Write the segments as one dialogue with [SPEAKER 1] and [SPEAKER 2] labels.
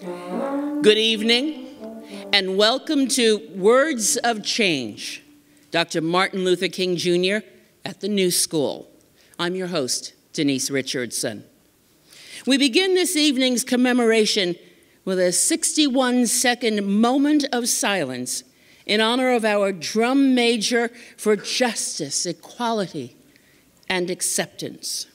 [SPEAKER 1] Good evening, and welcome to Words of Change, Dr. Martin Luther King Jr. at the New School. I'm your host, Denise Richardson. We begin this evening's commemoration with a 61-second moment of silence in honor of our drum major for justice, equality, and acceptance.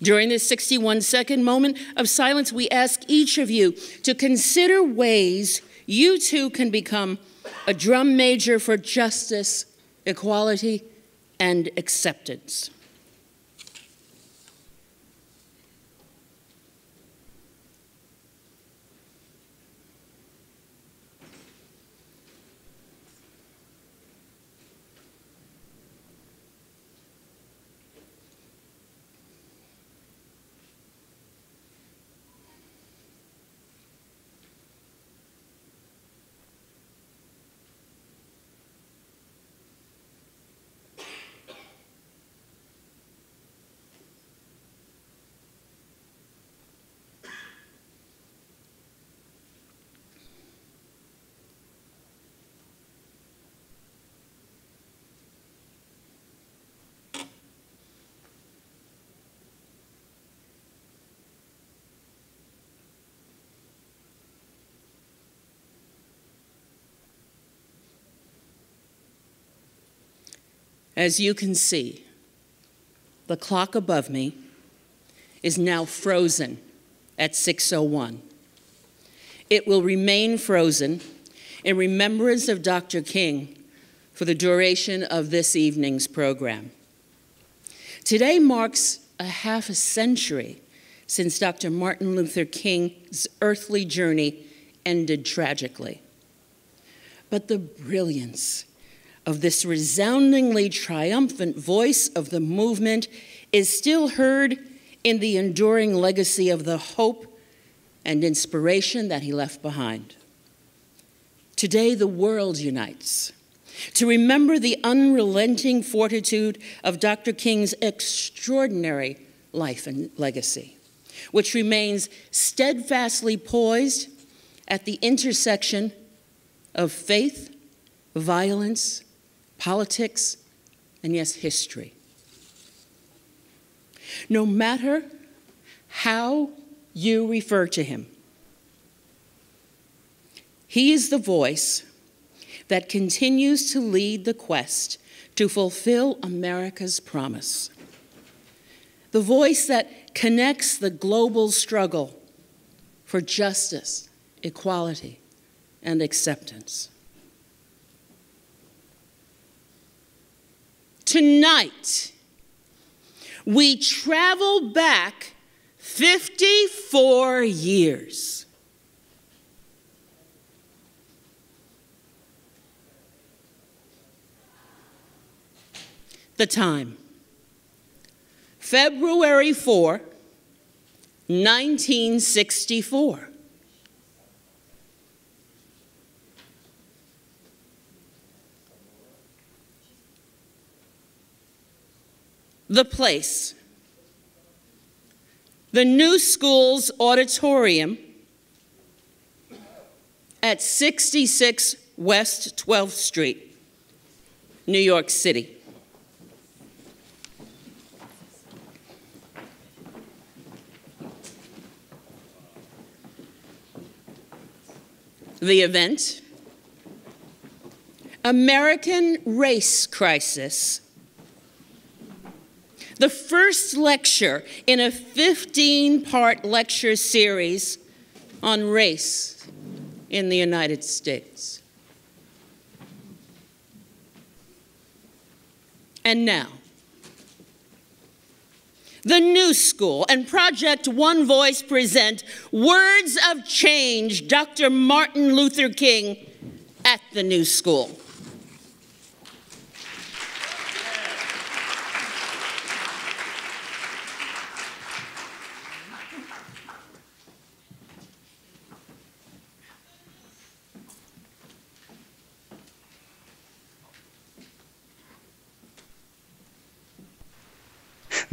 [SPEAKER 1] During this 61-second moment of silence, we ask each of you to consider ways you too can become a drum major for justice, equality, and acceptance. As you can see, the clock above me is now frozen at 6:01. It will remain frozen in remembrance of Dr. King for the duration of this evening's program. Today marks a half a century since Dr. Martin Luther King's earthly journey ended tragically. But the brilliance of this resoundingly triumphant voice of the movement is still heard in the enduring legacy of the hope and inspiration that he left behind. Today, the world unites to remember the unrelenting fortitude of Dr. King's extraordinary life and legacy, which remains steadfastly poised at the intersection of faith, violence, politics, and yes, history. No matter how you refer to him, he is the voice that continues to lead the quest to fulfill America's promise. The voice that connects the global struggle for justice, equality, and acceptance. Tonight, we travel back 54 years. The time, February 4, 1964. The place, the New School's Auditorium at 66 West 12th Street, New York City. The event, American Race Crisis, the first lecture in a 15-part lecture series on race in the United States. And now, the New School and Project1voice present Words of Change, Dr. Martin Luther King at the New School.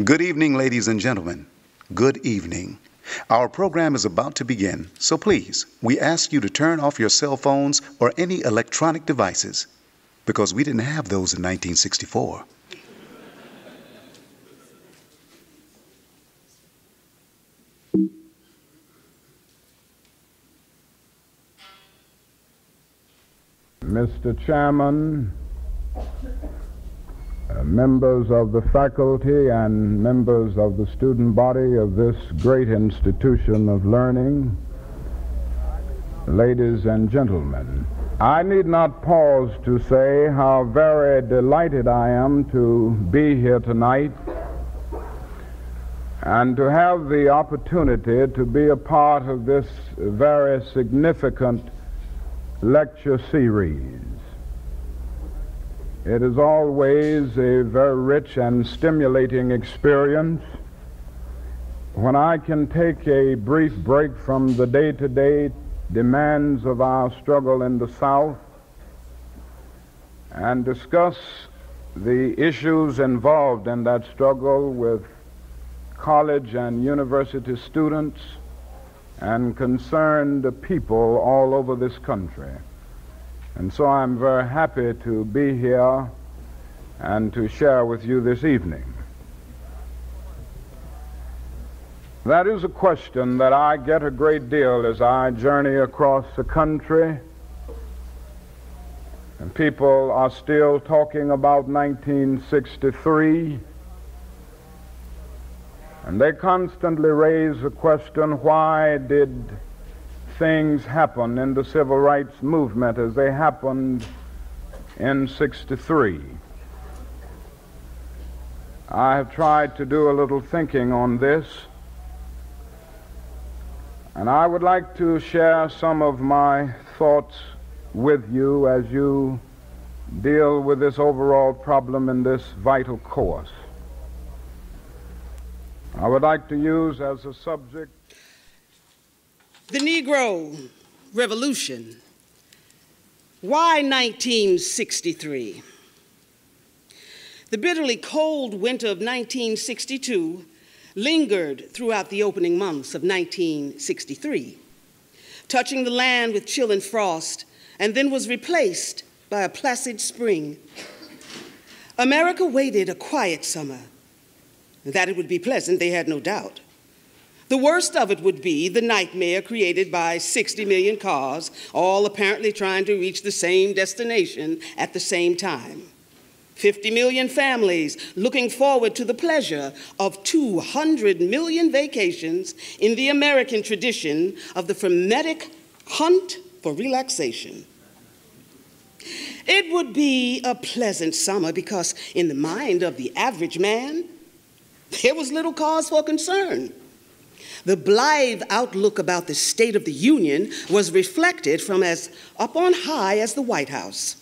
[SPEAKER 2] Good evening, ladies and gentlemen. Good evening. Our program is about to begin, so please, we ask you to turn off your cell phones or any electronic devices, because we didn't have those in 1964.
[SPEAKER 3] Mr. Chairman, members of the faculty and members of the student body of this great institution of learning, ladies and gentlemen, I need not pause to say how very delighted I am to be here tonight and to have the opportunity to be a part of this very significant lecture series. It is always a very rich and stimulating experience when I can take a brief break from the day-to-day demands of our struggle in the South and discuss the issues involved in that struggle with college and university students and concerned people all over this country. And so I'm very happy to be here and to share with you this evening. That is a question that I get a great deal as I journey across the country, and people are still talking about 1963. And they constantly raise the question, why did things happen in the civil rights movement as they happened in '63? I have tried to do a little thinking on this, and I would like to share some of my thoughts with you as you deal with this overall problem in this vital course. I would like to use as a subject
[SPEAKER 1] the Negro Revolution. Why 1963? The bitterly cold winter of 1962 lingered throughout the opening months of 1963, touching the land with chill and frost, and then was replaced by a placid spring. America waited a quiet summer. That it would be pleasant, they had no doubt. The worst of it would be the nightmare created by 60 million cars, all apparently trying to reach the same destination at the same time. 50 million families looking forward to the pleasure of 200 million vacations in the American tradition of the frenetic hunt for relaxation. It would be a pleasant summer because in the mind of the average man, there was little cause for concern. The blithe outlook about the state of the Union was reflected from as up on high as the White House.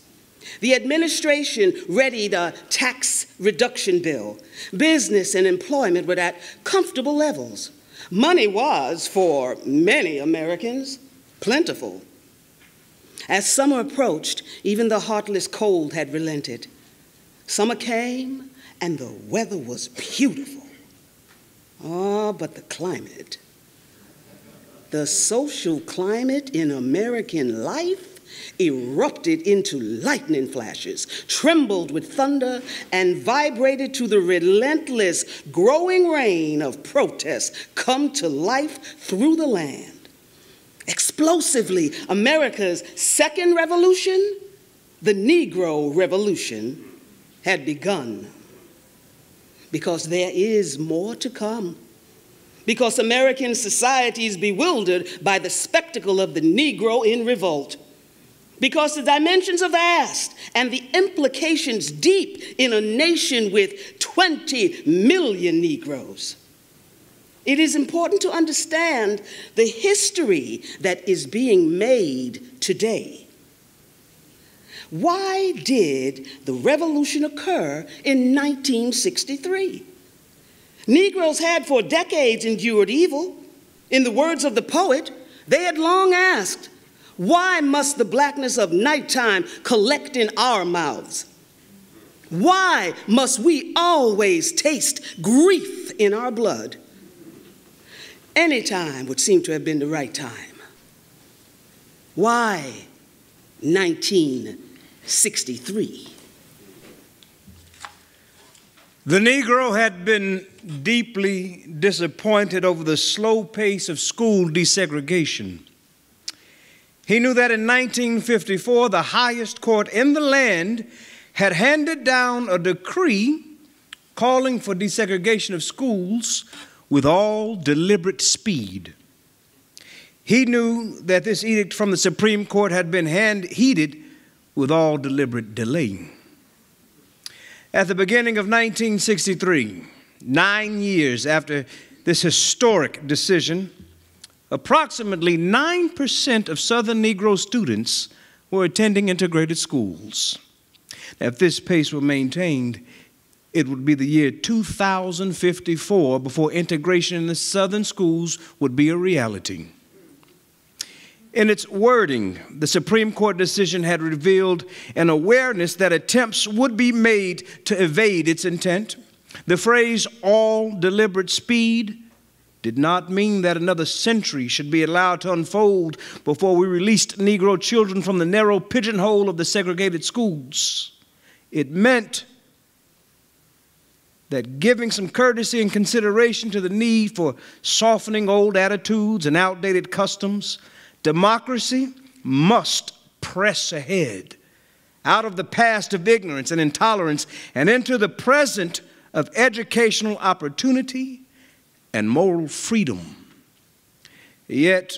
[SPEAKER 1] The administration readied a tax reduction bill. Business and employment were at comfortable levels. Money was, for many Americans, plentiful. As summer approached, even the heartless cold had relented. Summer came, and the weather was beautiful. Oh, but the climate, the social climate in American life erupted into lightning flashes, trembled with thunder, and vibrated to the relentless growing rain of protests come to life through the land. Explosively, America's second revolution, the Negro Revolution, had begun. Because there is more to come. Because American society is bewildered by the spectacle of the Negro in revolt. Because the dimensions are vast and the implications deep in a nation with 20 million Negroes. It is important to understand the history that is being made today. Why did the revolution occur in 1963? Negroes had for decades endured evil. In the words of the poet, they had long asked, why must the blackness of nighttime collect in our mouths? Why must we always taste grief in our blood?
[SPEAKER 4] Any time would seem to have been the right time. Why 1963?
[SPEAKER 5] The Negro had been deeply disappointed over the slow pace of school desegregation. He knew that in 1954, the highest court in the land had handed down a decree calling for desegregation of schools with all deliberate speed. He knew that this edict from the Supreme Court had been heeded with all deliberate delay. At the beginning of 1963, 9 years after this historic decision, approximately 9% of Southern Negro students were attending integrated schools. Now, if this pace were maintained, it would be the year 2054 before integration in the Southern schools would be a reality. In its wording, the Supreme Court decision had revealed an awareness that attempts would be made to evade its intent. The phrase, all deliberate speed, did not mean that another century should be allowed to unfold before we released Negro children from the narrow pigeonhole of the segregated schools. It meant that giving some courtesy and consideration to the need for softening old attitudes and outdated customs, democracy must press ahead out of the past of ignorance and intolerance and into the present of educational opportunity and moral freedom. Yet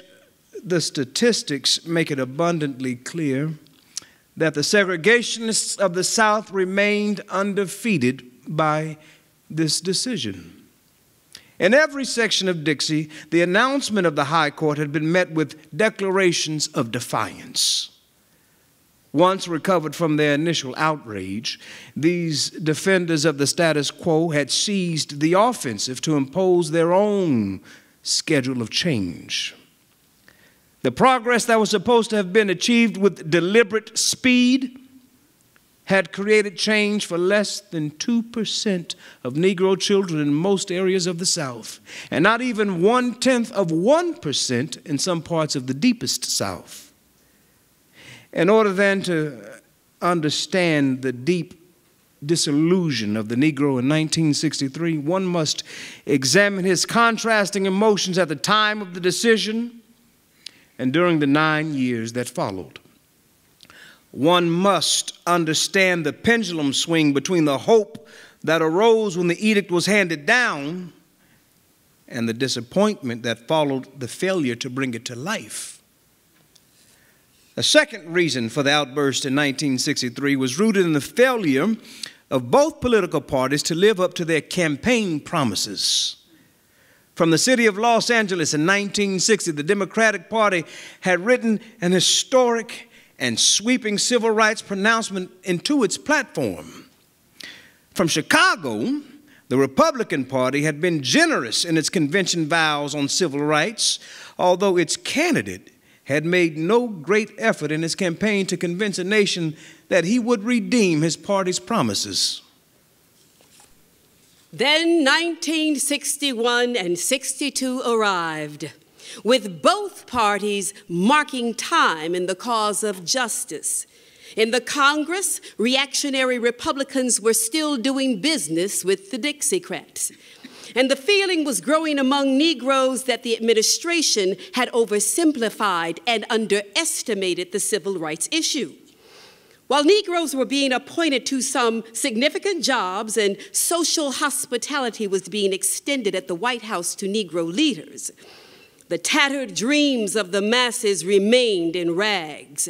[SPEAKER 5] the statistics make it abundantly clear that the segregationists of the South remained undefeated by this decision. In every section of Dixie, the announcement of the High Court had been met with declarations of defiance. Once recovered from their initial outrage, these defenders of the status quo had seized the offensive to impose their own schedule of change. The progress that was supposed to have been achieved with deliberate speed had created change for less than 2% of Negro children in most areas of the South, and not even 0.1% in some parts of the deepest South. In order then to understand the deep disillusion of the Negro in 1963, one must examine his contrasting emotions at the time of the decision and during the 9 years that followed. One must understand the pendulum swing between the hope that arose when the edict was handed down and the disappointment that followed the failure to bring it to life. A second reason for the outburst in 1963 was rooted in the failure of both political parties to live up to their campaign promises. From the city of Los Angeles in 1960, the Democratic Party had written an historic and sweeping civil rights pronouncement into its platform. From Chicago, the Republican Party had been generous in its convention vows on civil rights, although its candidate had made no great effort in his campaign to convince a nation that he would redeem his party's promises.
[SPEAKER 6] Then 1961 and 62 arrived, with both parties marking time in the cause of justice. In the Congress, reactionary Republicans were still doing business with the Dixiecrats. And the feeling was growing among Negroes that the administration had oversimplified and underestimated the civil rights issue. While Negroes were being appointed to some significant jobs and social hospitality was being extended at the White House to Negro leaders, the tattered dreams of the masses remained in rags.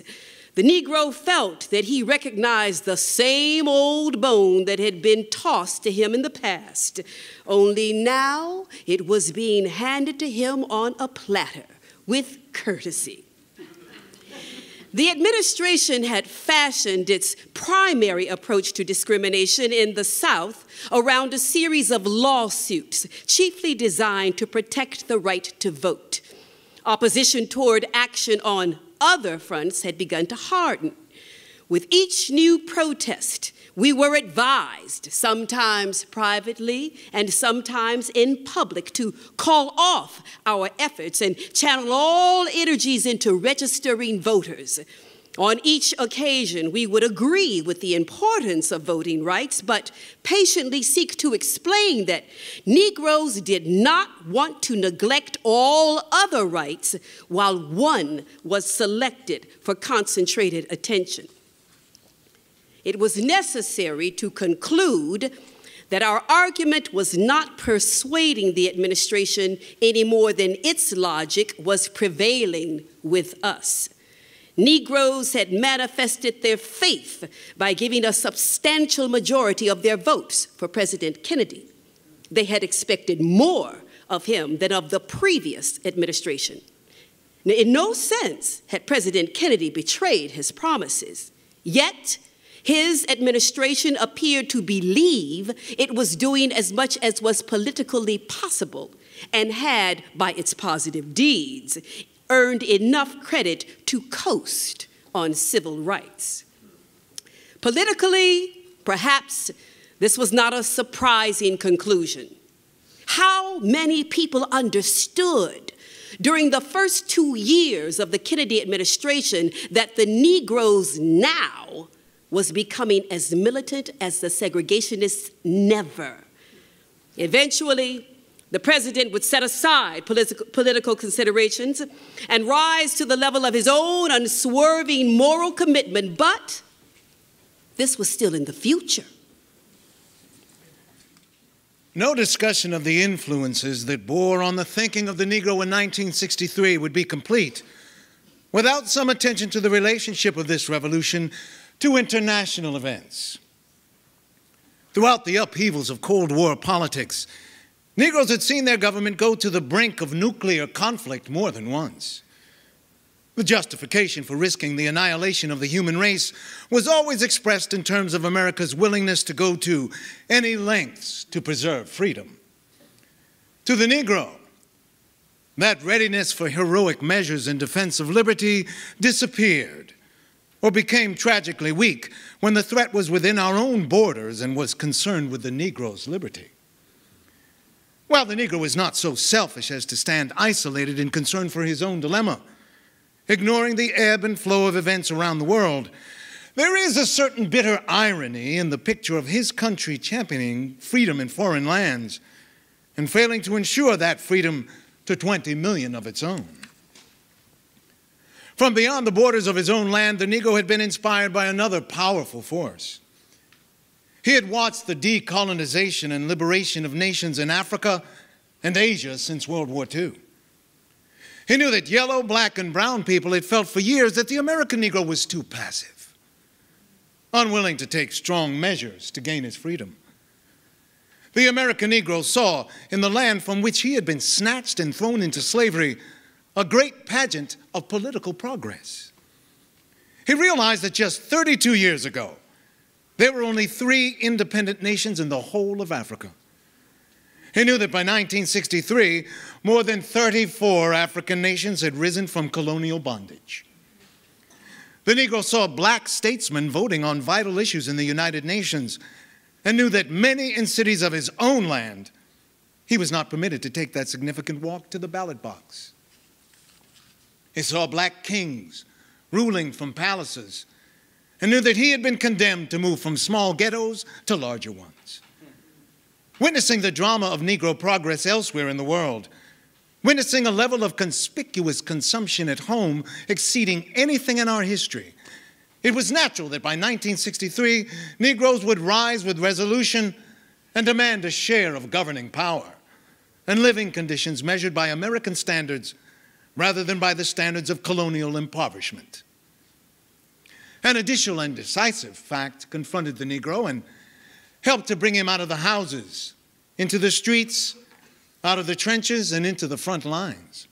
[SPEAKER 6] The Negro felt that he recognized the same old bone that had been tossed to him in the past, only now it was being handed to him on a platter with courtesy. The administration had fashioned its primary approach to discrimination in the South around a series of lawsuits, chiefly designed to protect the right to vote. Opposition toward action on other fronts had begun to harden. With each new protest, we were advised, sometimes privately and sometimes in public, to call off our efforts and channel all energies into registering voters. On each occasion, we would agree with the importance of voting rights, but patiently seek to explain that Negroes did not want to neglect all other rights while one was selected for concentrated attention. It was necessary to conclude that our argument was not persuading the administration any more than its logic was prevailing with us. Negroes had manifested their faith by giving a substantial majority of their votes for President Kennedy. They had expected more of him than of the previous administration. Now, in no sense had President Kennedy betrayed his promises, yet his administration appeared to believe it was doing as much as was politically possible and had, by its positive deeds, earned enough credit to coast on civil rights. Politically, perhaps this was not a surprising conclusion. How many people understood during the first 2 years of the Kennedy administration that the Negroes now was becoming as militant as the segregationists never? Eventually, the president would set aside political considerations and rise to the level of his own unswerving moral commitment, but this was still in the future.
[SPEAKER 7] No discussion of the influences that bore on the thinking of the Negro in 1963 would be complete without some attention to the relationship of this revolution to international events. Throughout the upheavals of Cold War politics, Negroes had seen their government go to the brink of nuclear conflict more than once. The justification for risking the annihilation of the human race was always expressed in terms of America's willingness to go to any lengths to preserve freedom. To the Negro, that readiness for heroic measures in defense of liberty disappeared or became tragically weak when the threat was within our own borders and was concerned with the Negro's liberty. While the Negro is not so selfish as to stand isolated in concern for his own dilemma, ignoring the ebb and flow of events around the world, there is a certain bitter irony in the picture of his country championing freedom in foreign lands and failing to ensure that freedom to 20 million of its own. From beyond the borders of his own land, the Negro had been inspired by another powerful force. He had watched the decolonization and liberation of nations in Africa and Asia since World War II. He knew that yellow, black, and brown people had felt for years that the American Negro was too passive, unwilling to take strong measures to gain his freedom. The American Negro saw in the land from which he had been snatched and thrown into slavery a great pageant of political progress. He realized that just 32 years ago, there were only 3 independent nations in the whole of Africa. He knew that by 1963, more than 34 African nations had risen from colonial bondage. The Negro saw black statesmen voting on vital issues in the United Nations and knew that many in cities of his own land, he was not permitted to take that significant walk to the ballot box. He saw black kings ruling from palaces and knew that he had been condemned to move from small ghettos to larger ones. Witnessing the drama of Negro progress elsewhere in the world, witnessing a level of conspicuous consumption at home exceeding anything in our history, it was natural that by 1963, Negroes would rise with resolution and demand a share of governing power and living conditions measured by American standards rather than by the standards of colonial impoverishment. An additional and decisive fact confronted the Negro and helped to bring him out of the houses, into the streets, out of the trenches, and into the front lines.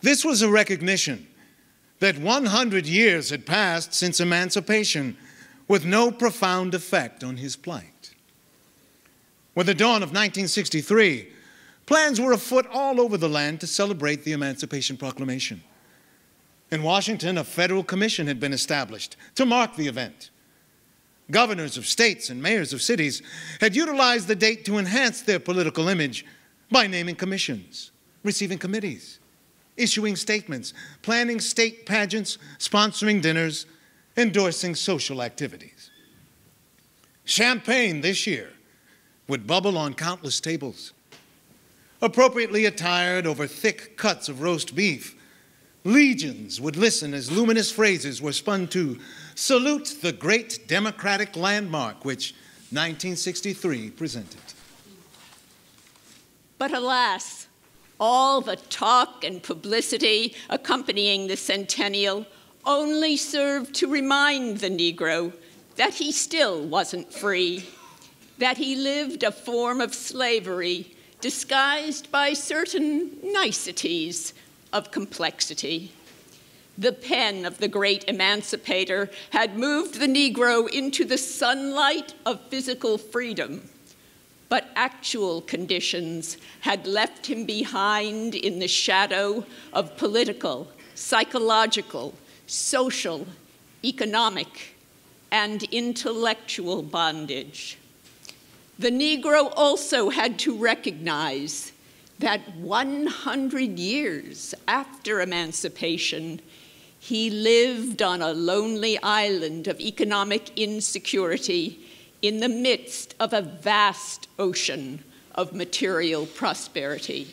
[SPEAKER 7] This was a recognition that 100 years had passed since emancipation with no profound effect on his plight. With the dawn of 1963, plans were afoot all over the land to celebrate the Emancipation Proclamation. In Washington, a federal commission had been established to mark the event. Governors of states and mayors of cities had utilized the date to enhance their political image by naming commissions, receiving committees, issuing statements, planning state pageants, sponsoring dinners, endorsing social activities. Champagne this year would bubble on countless tables. Appropriately attired over thick cuts of roast beef, legions would listen as luminous phrases were spun to salute the great democratic landmark which 1963 presented.
[SPEAKER 8] But alas, all the talk and publicity accompanying the centennial only served to remind the Negro that he still wasn't free, that he lived a form of slavery disguised by certain niceties of complexity. The pen of the great emancipator had moved the Negro into the sunlight of physical freedom, but actual conditions had left him behind in the shadow of political, psychological, social, economic, and intellectual bondage. The Negro also had to recognize that 100 years after emancipation, he lived on a lonely island of economic insecurity in the midst of a vast ocean of material prosperity.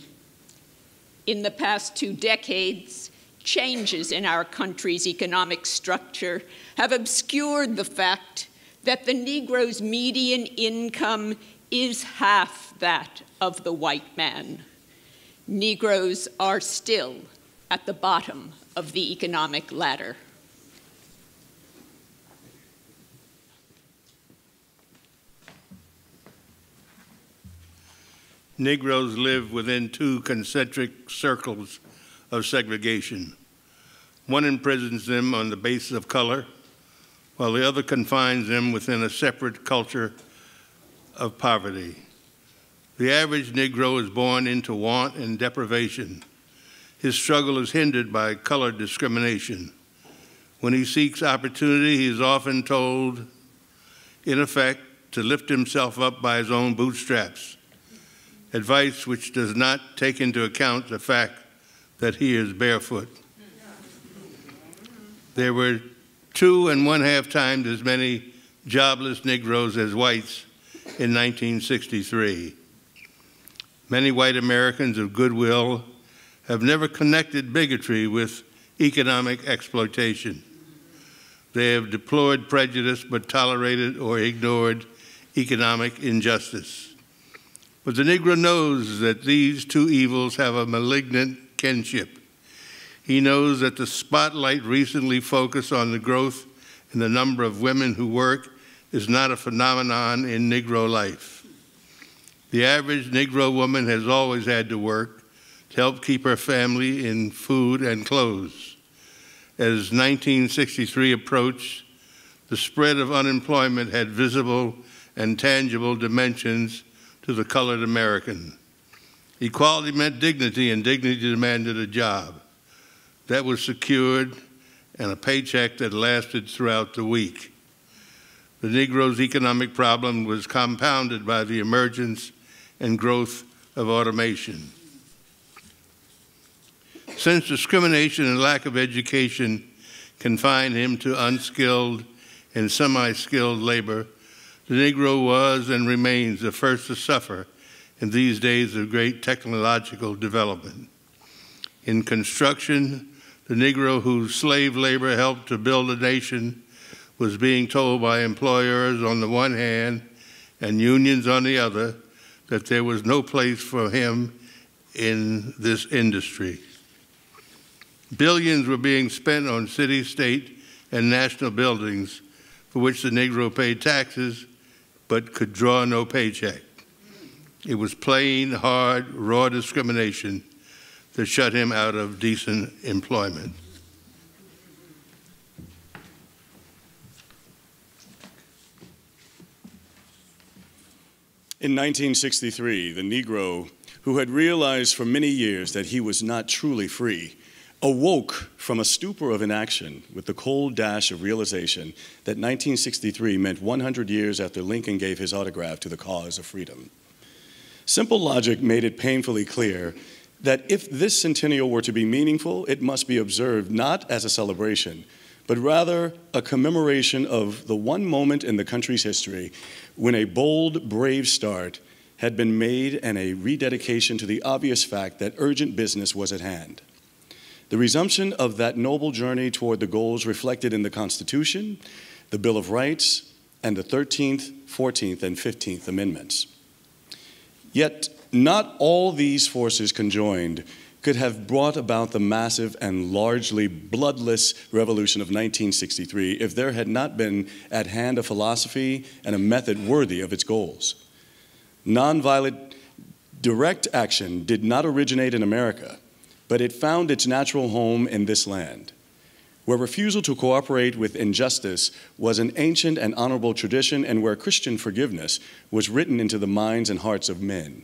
[SPEAKER 8] In the past 2 decades, changes in our country's economic structure have obscured the fact that the Negro's median income is half that of the white man. Negroes are still at the bottom of the economic ladder.
[SPEAKER 9] Negroes live within 2 concentric circles of segregation. One imprisons them on the basis of color, while the other confines them within a separate culture of poverty. The average Negro is born into want and deprivation. His struggle is hindered by color discrimination. When he seeks opportunity, he is often told, in effect, to lift himself up by his own bootstraps, advice which does not take into account the fact that he is barefoot. There were 2.5 times as many jobless Negroes as whites in 1963. Many white Americans of goodwill have never connected bigotry with economic exploitation. They have deplored prejudice but tolerated or ignored economic injustice. But the Negro knows that these 2 evils have a malignant kinship. He knows that the spotlight recently focused on the growth in the number of women who work is not a phenomenon in Negro life. The average Negro woman has always had to work to help keep her family in food and clothes. As 1963 approached, the spread of unemployment had visible and tangible dimensions to the colored American. Equality meant dignity, and dignity demanded a job that was secured and a paycheck that lasted throughout the week. The Negro's economic problem was compounded by the emergence and growth of automation. Since discrimination and lack of education confined him to unskilled and semi-skilled labor, the Negro was and remains the first to suffer in these days of great technological development. In construction, the Negro whose slave labor helped to build a nation was being told by employers on the one hand and unions on the other that there was no place for him in this industry. Billions were being spent on city, state, and national buildings for which the Negro paid taxes but could draw no paycheck. It was plain, hard, raw discrimination that shut him out of decent employment.
[SPEAKER 10] In 1963, the Negro, who had realized for many years that he was not truly free, awoke from a stupor of inaction with the cold dash of realization that 1963 meant 100 years after Lincoln gave his autograph to the cause of freedom. Simple logic made it painfully clear that if this centennial were to be meaningful, it must be observed not as a celebration, but rather a commemoration of the one moment in the country's history when a bold, brave start had been made and a rededication to the obvious fact that urgent business was at hand. The resumption of that noble journey toward the goals reflected in the Constitution, the Bill of Rights, and the 13th, 14th, and 15th Amendments. Yet, not all these forces conjoined could have brought about the massive and largely bloodless revolution of 1963 if there had not been at hand a philosophy and a method worthy of its goals. Nonviolent direct action did not originate in America, but it found its natural home in this land, where refusal to cooperate with injustice was an ancient and honorable tradition, and where Christian forgiveness was written into the minds and hearts of men.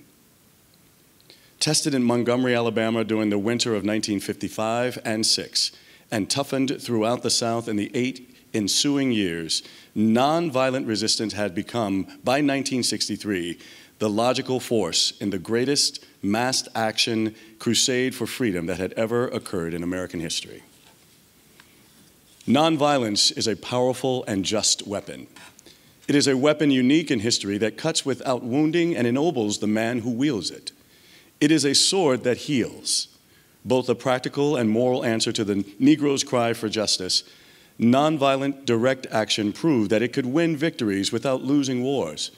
[SPEAKER 10] Tested in Montgomery, Alabama during the winter of 1955 and 6, and toughened throughout the South in the 8 ensuing years, nonviolent resistance had become, by 1963, the logical force in the greatest massed action crusade for freedom that had ever occurred in American history. Nonviolence is a powerful and just weapon. It is a weapon unique in history that cuts without wounding and ennobles the man who wields it. It is a sword that heals, both a practical and moral answer to the Negro's cry for justice. Nonviolent direct action proved that it could win victories without losing wars,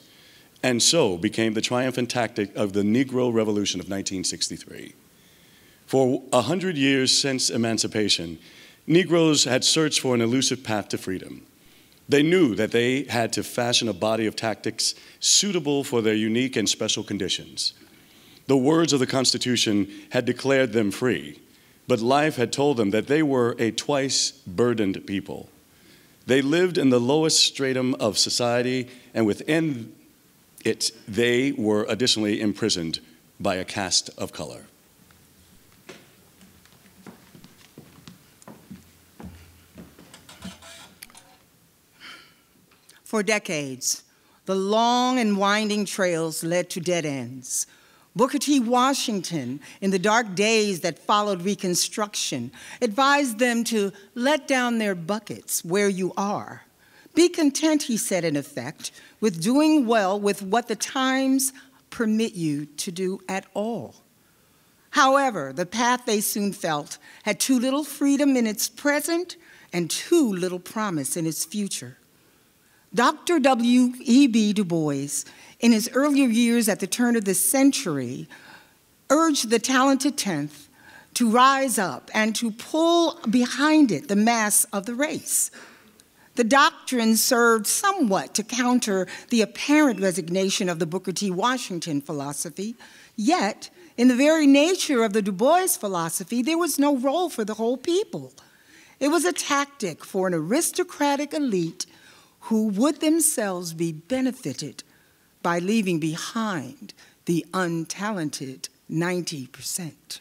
[SPEAKER 10] and so became the triumphant tactic of the Negro Revolution of 1963. For 100 years since emancipation, Negroes had searched for an elusive path to freedom. They knew that they had to fashion a body of tactics suitable for their unique and special conditions. The words of the Constitution had declared them free, but life had told them that they were a twice burdened people. They lived in the lowest stratum of society, and within it, they were additionally imprisoned by a caste of color.
[SPEAKER 11] For decades, the long and winding trails led to dead ends. Booker T. Washington, in the dark days that followed Reconstruction, advised them to let down their buckets where you are. Be content, he said in effect, with doing well with what the times permit you to do at all. However, the path they soon felt had too little freedom in its present and too little promise in its future. Dr. W.E.B. Du Bois, in his earlier years at the turn of the century, urged the talented 10th to rise up and to pull behind it the mass of the race. The doctrine served somewhat to counter the apparent resignation of the Booker T. Washington philosophy, yet, in the very nature of the Du Bois philosophy, there was no role for the whole people. It was a tactic for an aristocratic elite who would themselves be benefited by leaving behind the untalented 90%.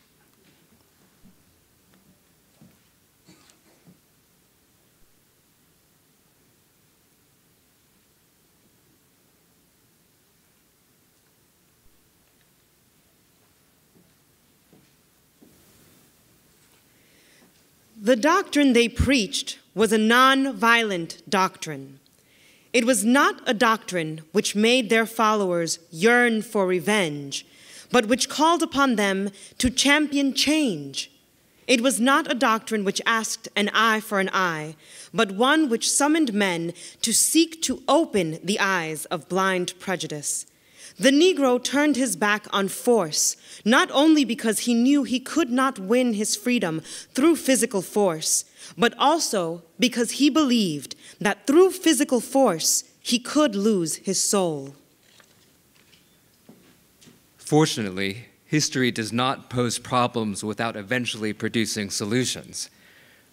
[SPEAKER 12] The doctrine they preached was a non-violent doctrine. It was not a doctrine which made their followers yearn for revenge, but which called upon them to champion change. It was not a doctrine which asked an eye for an eye, but one which summoned men to seek to open the eyes of blind prejudice. The Negro turned his back on force, not only because he knew he could not win his freedom through physical force, but also because he believed that through physical force, he could lose his soul.
[SPEAKER 13] Fortunately, history does not pose problems without eventually producing solutions.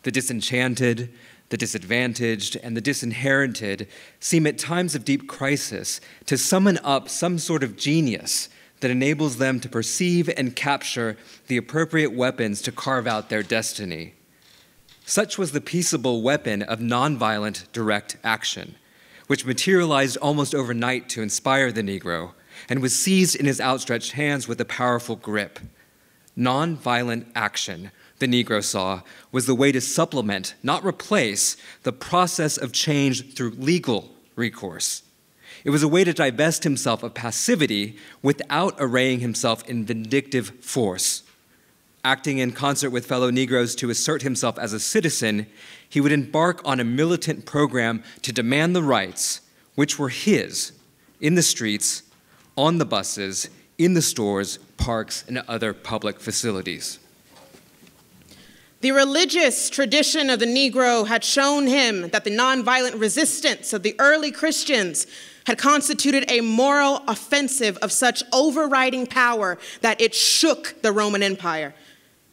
[SPEAKER 13] The disenchanted, the disadvantaged, and the disinherited seem at times of deep crisis to summon up some sort of genius that enables them to perceive and capture the appropriate weapons to carve out their destiny. Such was the peaceable weapon of nonviolent direct action, which materialized almost overnight to inspire the Negro and was seized in his outstretched hands with a powerful grip. Nonviolent action, the Negro saw, was the way to supplement, not replace, the process of change through legal recourse. It was a way to divest himself of passivity without arraying himself in vindictive force. Acting in concert with fellow Negroes to assert himself as a citizen, he would embark on a militant program to demand the rights which were his in the streets, on the buses, in the stores, parks, and other public facilities.
[SPEAKER 12] The religious tradition of the Negro had shown him that the nonviolent resistance of the early Christians had constituted a moral offensive of such overriding power that it shook the Roman Empire.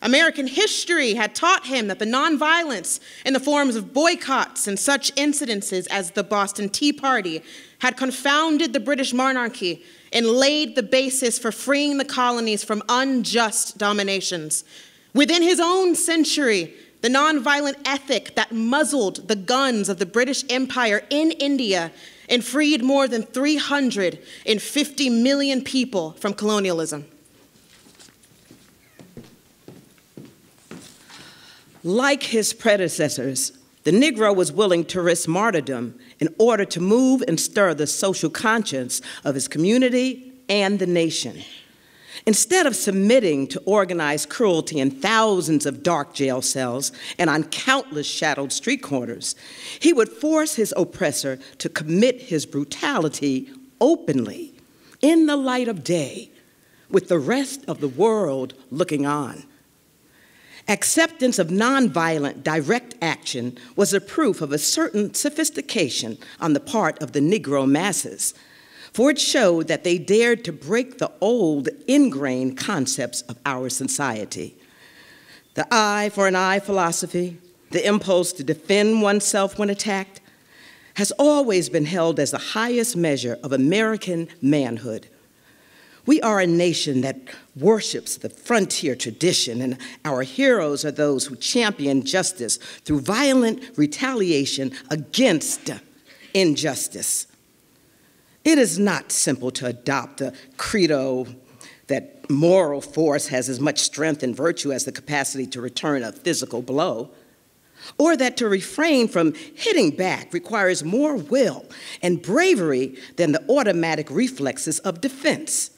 [SPEAKER 12] American history had taught him that the nonviolence in the forms of boycotts and such incidences as the Boston Tea Party had confounded the British monarchy and laid the basis for freeing the colonies from unjust dominations. Within his own century, the nonviolent ethic that muzzled the guns of the British Empire in India and freed more than 350 million people from colonialism.
[SPEAKER 14] Like his predecessors, the Negro was willing to risk martyrdom in order to move and stir the social conscience of his community and the nation. Instead of submitting to organized cruelty in thousands of dark jail cells and on countless shadowed street corners, he would force his oppressor to commit his brutality openly, in the light of day, with the rest of the world looking on. Acceptance of nonviolent direct action was a proof of a certain sophistication on the part of the Negro masses, for it showed that they dared to break the old, ingrained concepts of our society. The eye for an eye philosophy, the impulse to defend oneself when attacked, has always been held as the highest measure of American manhood. We are a nation that worships the frontier tradition, and our heroes are those who champion justice through violent retaliation against injustice. It is not simple to adopt a credo that moral force has as much strength and virtue as the capacity to return a physical blow, or that to refrain from hitting back requires more will and bravery than the automatic reflexes of defense.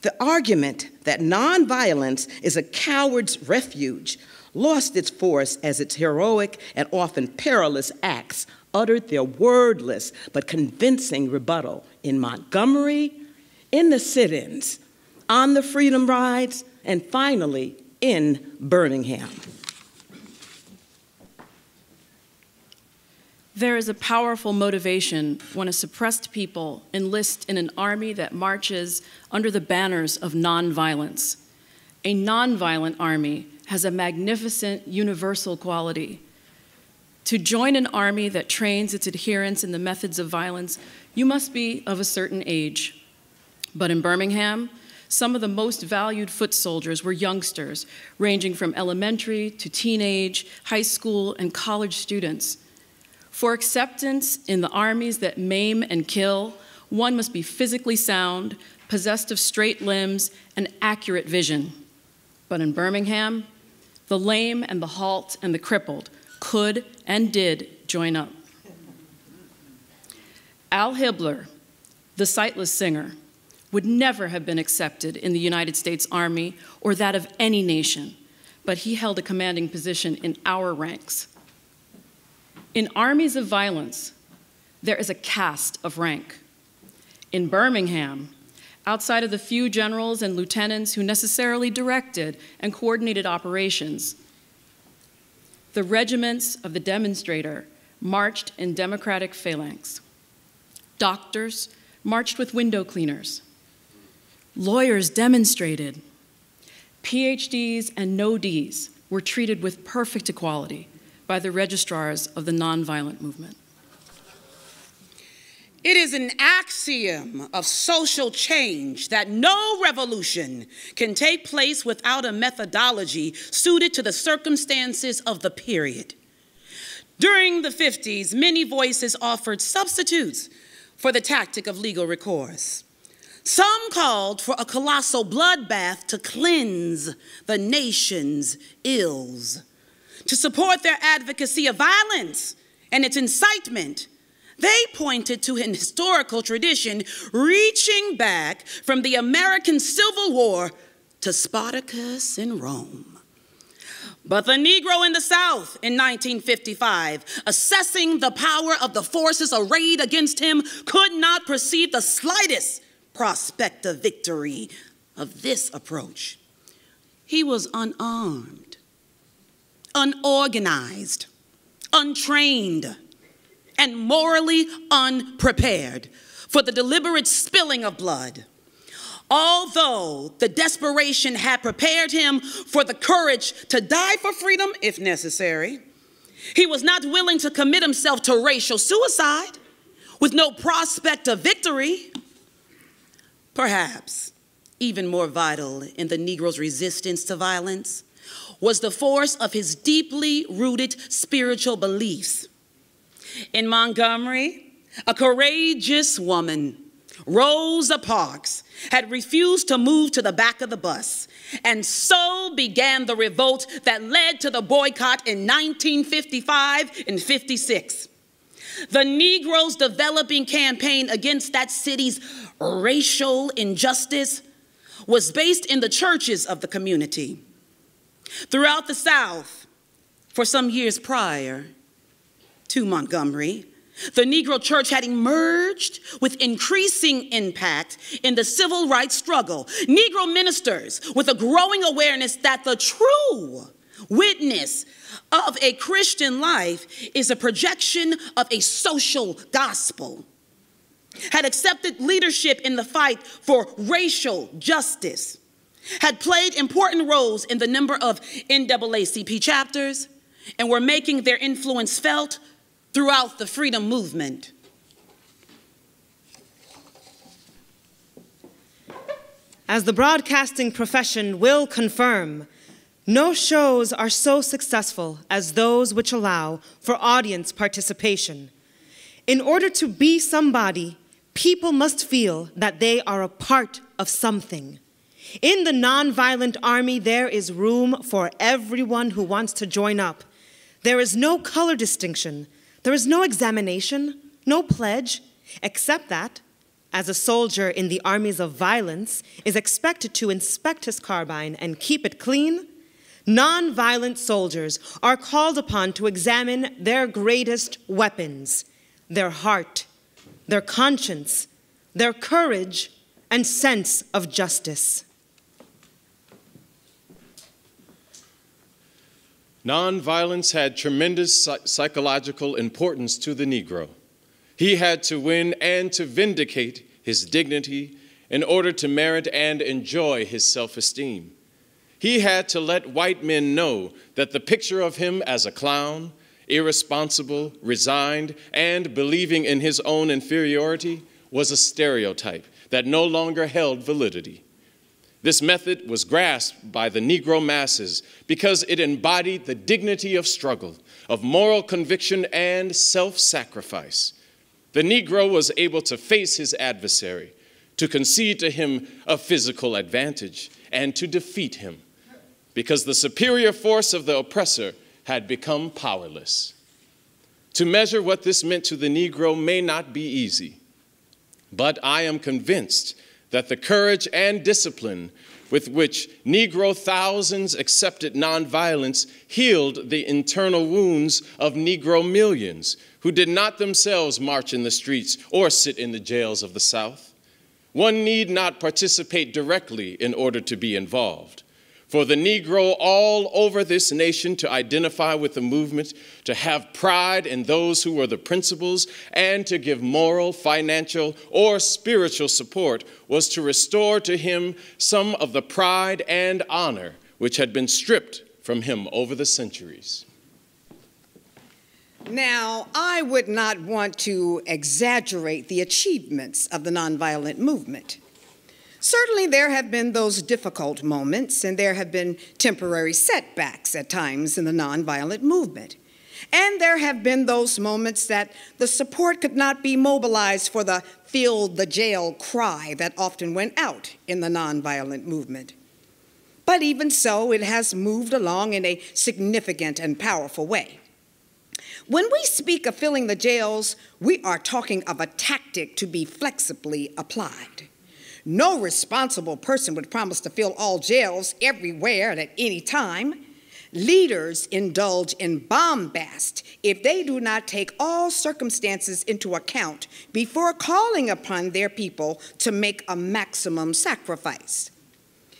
[SPEAKER 14] The argument that nonviolence is a coward's refuge lost its force as its heroic and often perilous acts uttered their wordless but convincing rebuttal in Montgomery, in the sit-ins, on the freedom rides, and finally in Birmingham.
[SPEAKER 15] There is a powerful motivation when a suppressed people enlist in an army that marches under the banners of nonviolence. A nonviolent army has a magnificent universal quality. To join an army that trains its adherents in the methods of violence, you must be of a certain age. But in Birmingham, some of the most valued foot soldiers were youngsters, ranging from elementary to teenage, high school, and college students. For acceptance in the armies that maim and kill, one must be physically sound, possessed of straight limbs, and accurate vision. But in Birmingham, the lame and the halt and the crippled could and did join up. Al Hibbler, the sightless singer, would never have been accepted in the United States Army or that of any nation, but he held a commanding position in our ranks. In armies of violence, there is a caste of rank. In Birmingham, outside of the few generals and lieutenants who necessarily directed and coordinated operations, the regiments of the demonstrator marched in democratic phalanx. Doctors marched with window cleaners. Lawyers demonstrated. PhDs and no-Ds were treated with perfect equality by the registrars of the nonviolent movement.
[SPEAKER 16] It is an axiom of social change that no revolution can take place without a methodology suited to the circumstances of the period. During the 50s, many voices offered substitutes for the tactic of legal recourse. Some called for a colossal bloodbath to cleanse the nation's ills. To support their advocacy of violence and its incitement, they pointed to an historical tradition reaching back from the American Civil War to Spartacus in Rome. But the Negro in the South in 1955, assessing the power of the forces arrayed against him, could not perceive the slightest prospect of victory of this approach. He was unarmed, unorganized, untrained, and morally unprepared for the deliberate spilling of blood. Although the desperation had prepared him for the courage to die for freedom if necessary, he was not willing to commit himself to racial suicide with no prospect of victory. Perhaps even more vital in the Negro's resistance to violence was the force of his deeply rooted spiritual beliefs. In Montgomery, a courageous woman, Rosa Parks, had refused to move to the back of the bus, and so began the revolt that led to the boycott in 1955 and 56. The Negroes' developing campaign against that city's racial injustice was based in the churches of the community. Throughout the South, for some years prior to Montgomery, the Negro church had emerged with increasing impact in the civil rights struggle. Negro ministers with a growing awareness that the true witness of a Christian life is a projection of a social gospel, had accepted leadership in the fight for racial justice, had played important roles in the number of NAACP chapters, and were making their influence felt throughout the freedom movement.
[SPEAKER 12] As the broadcasting profession will confirm, no shows are so successful as those which allow for audience participation. In order to be somebody, people must feel that they are a part of something. In the nonviolent army, there is room for everyone who wants to join up. There is no color distinction. There is no examination, no pledge, except that, as a soldier in the armies of violence is expected to inspect his carbine and keep it clean, nonviolent soldiers are called upon to examine their greatest weapons, their heart, their conscience, their courage, and sense of justice.
[SPEAKER 17] Nonviolence had tremendous psychological importance to the Negro. He had to win and to vindicate his dignity in order to merit and enjoy his self-esteem. He had to let white men know that the picture of him as a clown, irresponsible, resigned, and believing in his own inferiority was a stereotype that no longer held validity. This method was grasped by the Negro masses because it embodied the dignity of struggle, of moral conviction, and self-sacrifice. The Negro was able to face his adversary, to concede to him a physical advantage, and to defeat him, because the superior force of the oppressor had become powerless. To measure what this meant to the Negro may not be easy, but I am convinced that the courage and discipline with which Negro thousands accepted nonviolence healed the internal wounds of Negro millions who did not themselves march in the streets or sit in the jails of the South. One need not participate directly in order to be involved. For the Negro all over this nation to identify with the movement, to have pride in those who were the principals, and to give moral, financial, or spiritual support was to restore to him some of the pride and honor which had been stripped from him over the centuries.
[SPEAKER 11] Now, I would not want to exaggerate the achievements of the nonviolent movement. Certainly, there have been those difficult moments, and there have been temporary setbacks at times in the nonviolent movement. And there have been those moments that the support could not be mobilized for the "fill the jail" cry that often went out in the nonviolent movement. But even so, it has moved along in a significant and powerful way. When we speak of filling the jails, we are talking of a tactic to be flexibly applied. No responsible person would promise to fill all jails everywhere and at any time. Leaders indulge in bombast if they do not take all circumstances into account before calling upon their people to make a maximum sacrifice.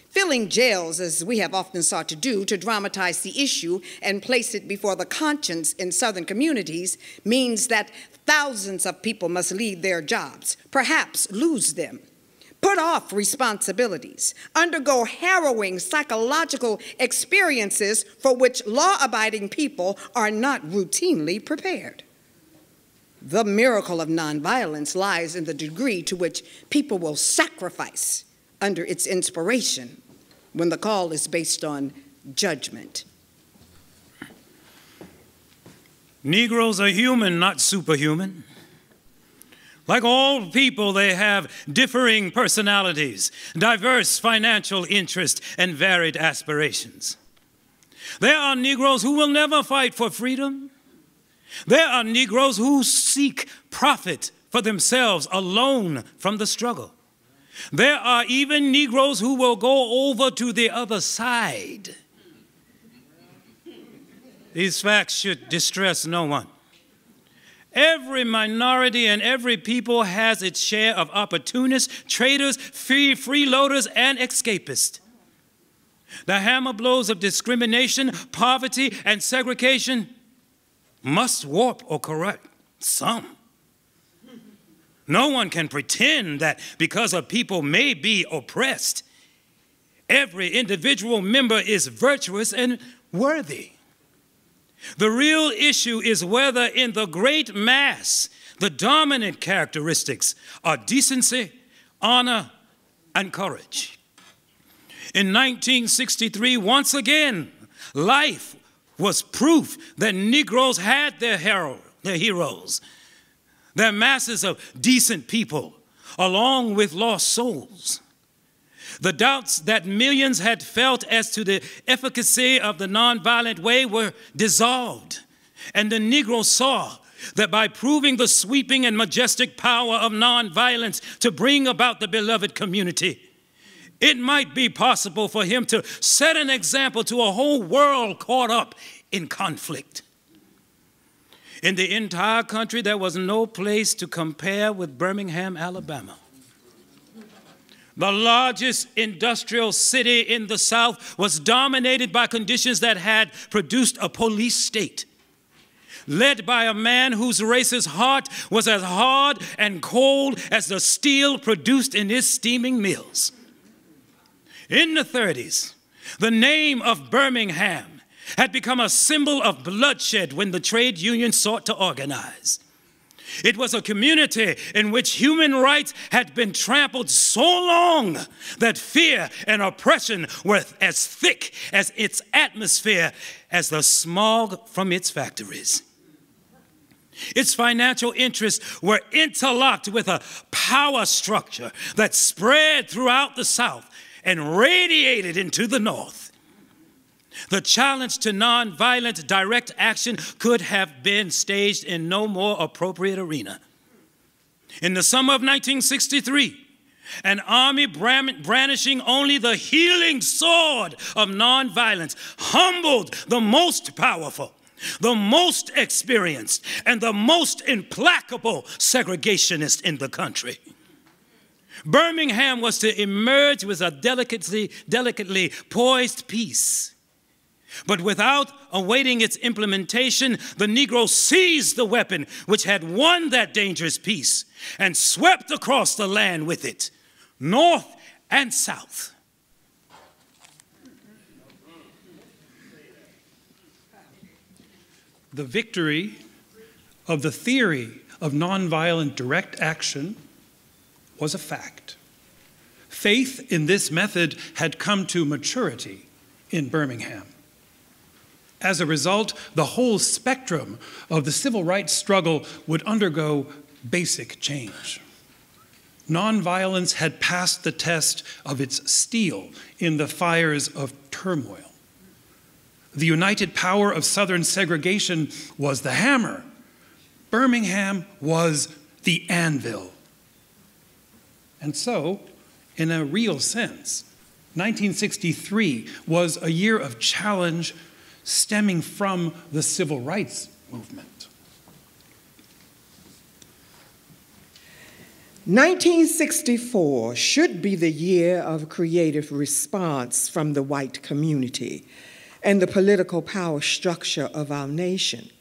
[SPEAKER 11] Filling jails, as we have often sought to do, to dramatize the issue and place it before the conscience in Southern communities, means that thousands of people must leave their jobs, perhaps lose them, put off responsibilities, undergo harrowing psychological experiences for which law-abiding people are not routinely prepared. The miracle of nonviolence lies in the degree to which people will sacrifice under its inspiration when the call is based on judgment.
[SPEAKER 18] Negroes are human, not superhuman. Like all people, they have differing personalities, diverse financial interests, and varied aspirations. There are Negroes who will never fight for freedom. There are Negroes who seek profit for themselves alone from the struggle. There are even Negroes who will go over to the other side. These facts should distress no one. Every minority and every people has its share of opportunists, traitors, freeloaders, and escapists. The hammer blows of discrimination, poverty, and segregation must warp or corrupt some. No one can pretend that because a people may be oppressed, every individual member is virtuous and worthy. The real issue is whether in the great mass, the dominant characteristics are decency, honor, and courage. In 1963, once again, life was proof that Negroes had their heroes, their masses of decent people, along with lost souls. The doubts that millions had felt as to the efficacy of the nonviolent way were dissolved, and the Negro saw that by proving the sweeping and majestic power of nonviolence to bring about the beloved community, it might be possible for him to set an example to a whole world caught up in conflict. In the entire country, there was no place to compare with Birmingham, Alabama. The largest industrial city in the South was dominated by conditions that had produced a police state, led by a man whose racist heart was as hard and cold as the steel produced in his steaming mills. In the 30s, the name of Birmingham had become a symbol of bloodshed when the trade union sought to organize. It was a community in which human rights had been trampled so long that fear and oppression were as thick as its atmosphere as the smog from its factories. Its financial interests were interlocked with a power structure that spread throughout the South and radiated into the North. The challenge to nonviolent direct action could have been staged in no more appropriate arena. In the summer of 1963, an army brandishing only the healing sword of nonviolence humbled the most powerful, the most experienced, and the most implacable segregationist in the country. Birmingham was to emerge with a delicately poised peace. But without awaiting its implementation, the Negro seized the weapon which had won that dangerous peace and swept across the land with it, north and south. The victory
[SPEAKER 19] of the theory of nonviolent direct action was a fact. Faith in this method had come to maturity in Birmingham. As a result, the whole spectrum of the civil rights struggle would undergo basic change. Nonviolence had passed the test of its steel in the fires of turmoil. The united power of Southern segregation was the hammer. Birmingham was the anvil. And so, in a real sense, 1963 was a year of challenge stemming from the civil rights movement.
[SPEAKER 11] 1964 should be the year of creative response from the white community and the political power structure of our nation.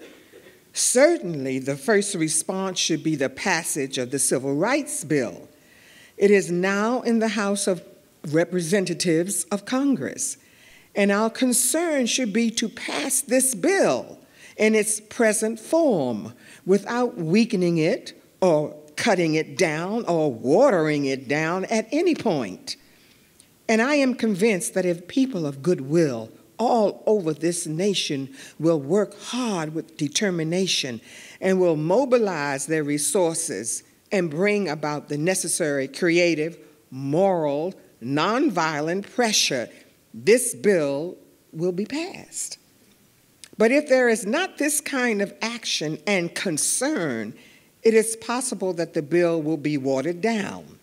[SPEAKER 11] Certainly, the first response should be the passage of the Civil Rights Bill. It is now in the House of Representatives of Congress, and our concern should be to pass this bill in its present form without weakening it or cutting it down or watering it down at any point. And I am convinced that if people of goodwill all over this nation will work hard with determination and will mobilize their resources and bring about the necessary creative, moral, nonviolent pressure, this bill will be passed. But if there is not this kind of action and concern, it is possible that the bill will be watered down,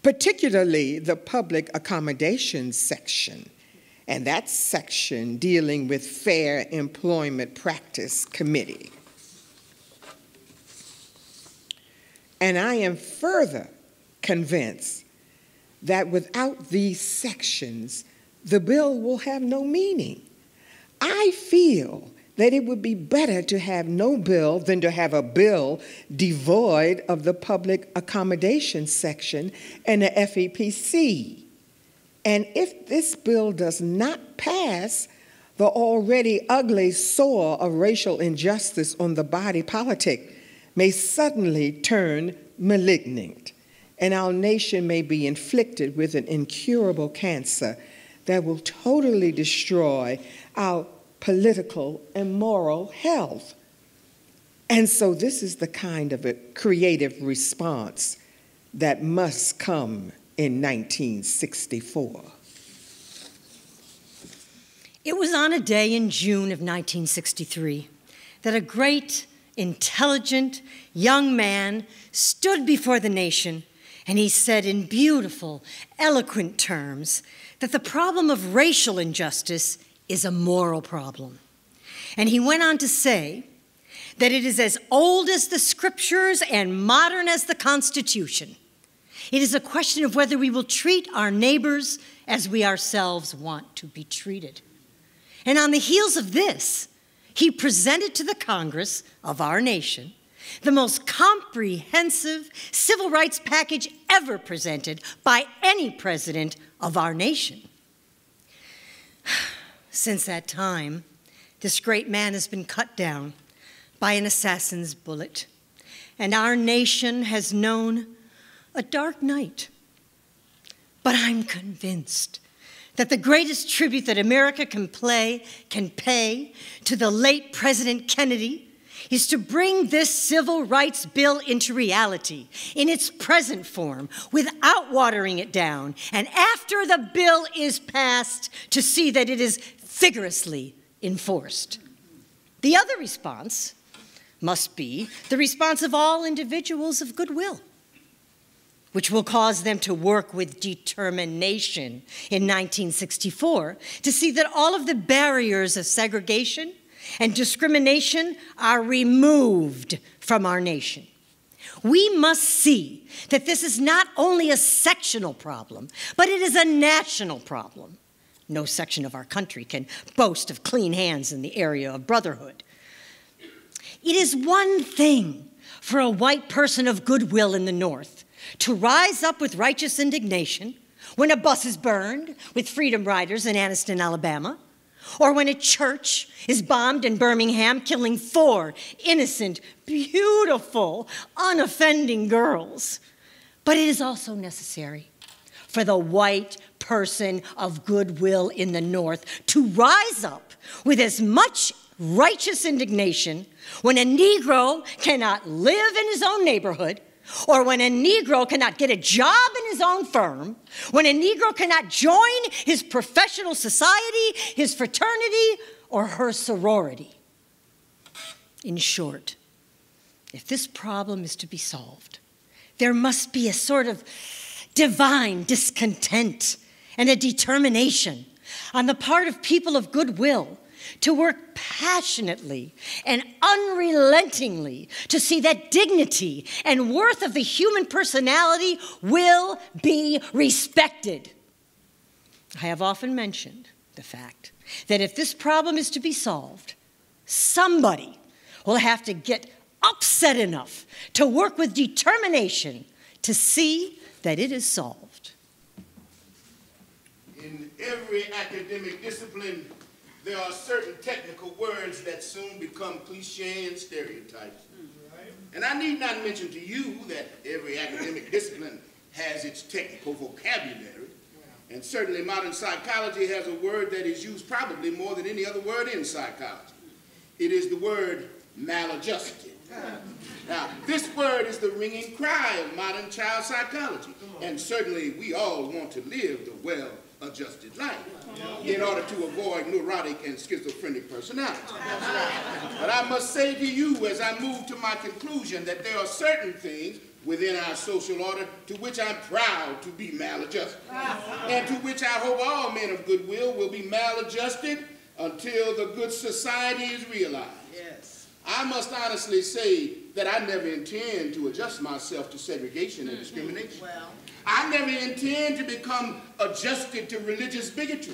[SPEAKER 11] particularly the public accommodations section, and that section dealing with Fair Employment Practice Committee. And I am further convinced that without these sections, the bill will have no meaning. I feel that it would be better to have no bill than to have a bill devoid of the public accommodation section and the FEPC. And if this bill does not pass, the already ugly sore of racial injustice on the body politic may suddenly turn malignant, and our nation may be inflicted with an incurable cancer that will totally destroy our political and moral health. And so this is the kind of a creative response that must come in 1964.
[SPEAKER 20] It was on a day in June of 1963 that a great, intelligent young man stood before the nation, and he said in beautiful, eloquent terms that the problem of racial injustice is a moral problem. And he went on to say that it is as old as the scriptures and modern as the Constitution. It is a question of whether we will treat our neighbors as we ourselves want to be treated. And on the heels of this, he presented to the Congress of our nation the most comprehensive civil rights package ever presented by any president of our nation. Since that time, this great man has been cut down by an assassin's bullet, and our nation has known a dark night. But I'm convinced that the greatest tribute that America can pay to the late President Kennedy is to bring this civil rights bill into reality in its present form without watering it down, and after the bill is passed, to see that it is vigorously enforced. The other response must be the response of all individuals of goodwill, which will cause them to work with determination in 1964 to see that all of the barriers of segregation and discrimination are removed from our nation. We must see that this is not only a sectional problem, but it is a national problem. No section of our country can boast of clean hands in the area of brotherhood. It is one thing for a white person of goodwill in the North to rise up with righteous indignation when a bus is burned with Freedom Riders in Anniston, Alabama, or when a church is bombed in Birmingham, killing 4 innocent, beautiful, unoffending girls. But it is also necessary for the white person of goodwill in the North to rise up with as much righteous indignation when a Negro cannot live in his own neighborhood, or when a Negro cannot get a job in his own firm, when a Negro cannot join his professional society, his fraternity, or her sorority. In short, if this problem is to be solved, there must be a sort of divine discontent and a determination on the part of people of goodwill to work passionately and unrelentingly to see that dignity and worth of the human personality will be respected. I have often mentioned the fact that if this problem is to be solved, somebody will have to get upset enough to work with determination to see that it is solved.
[SPEAKER 21] In every academic discipline, there are certain technical words that soon become cliche and stereotypes. And I need not mention to you that every academic discipline has its technical vocabulary. And certainly modern psychology has a word that is used probably more than any other word in psychology. It is the word maladjusted. Now, this word is the ringing cry of modern child psychology. And certainly we all want to live the well-adjusted life in order to avoid neurotic and schizophrenic personalities. But I must say to you as I move to my conclusion that there are certain things within our social order to which I'm proud to be maladjusted, and to which I hope all men of goodwill will be maladjusted until the good society is realized. I must honestly say that I never intend to adjust myself to segregation and discrimination. I never intend to become adjusted to religious bigotry.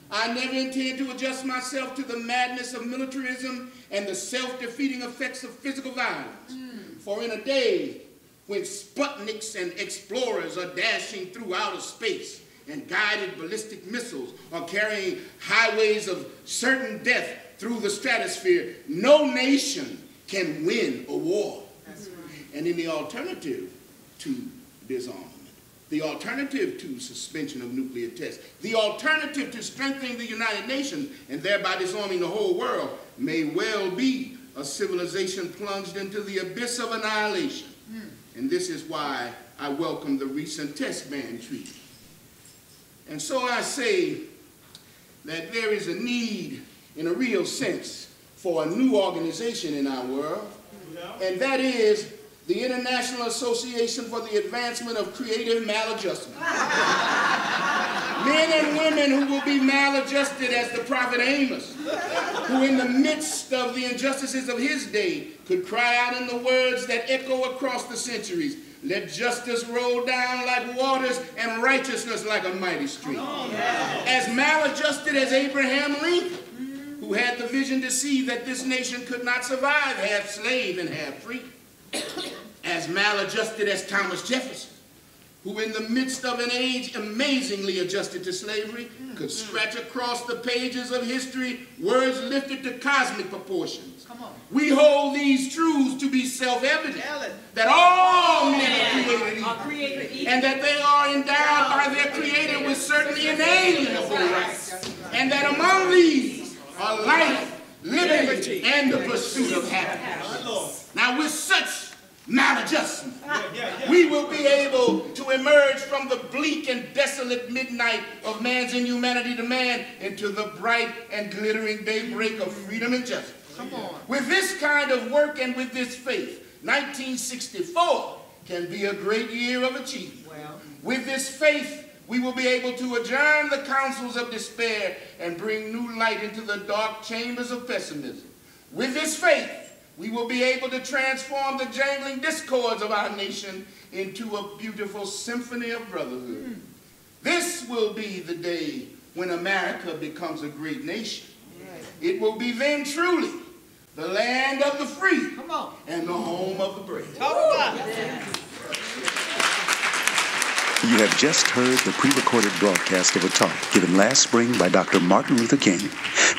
[SPEAKER 21] I never intend to adjust myself to the madness of militarism and the self-defeating effects of physical violence. For in a day when Sputniks and explorers are dashing through outer space and guided ballistic missiles are carrying highways of certain death through the stratosphere, no nation can win a war. And in the alternative to disarmament, the alternative to suspension of nuclear tests, the alternative to strengthening the United Nations and thereby disarming the whole world may well be a civilization plunged into the abyss of annihilation. And this is why I welcome the recent test ban treaty. And so I say that there is a need, in a real sense, for a new organization in our world, and that is the International Association for the Advancement of Creative Maladjustment. Men and women who will be maladjusted as the prophet Amos, who in the midst of the injustices of his day could cry out in the words that echo across the centuries, "Let justice roll down like waters and righteousness like a mighty stream." As maladjusted as Abraham Lincoln, who had the vision to see that this nation could not survive half slave and half free. As maladjusted as Thomas Jefferson, who in the midst of an age amazingly adjusted to slavery, could scratch across the pages of history words lifted to cosmic proportions. We hold these truths to be self-evident, that all men are created equal, and that they are endowed by their Creator with certain inalienable rights, and that among these are life, liberty, and the pursuit of happiness. Now, with such maladjustment, we will be able to emerge from the bleak and desolate midnight of man's inhumanity to man into the bright and glittering daybreak of freedom and justice. With this kind of work and with this faith, 1964 can be a great year of achievement. With this faith, we will be able to adjourn the councils of despair and bring new light into the dark chambers of pessimism. With this faith, we will be able to transform the jangling discords of our nation into a beautiful symphony of brotherhood. This will be the day when America becomes a great nation. It will be then truly the land of the free and the home of the brave.
[SPEAKER 2] You have just heard the pre-recorded broadcast of a talk given last spring by Dr. Martin Luther King,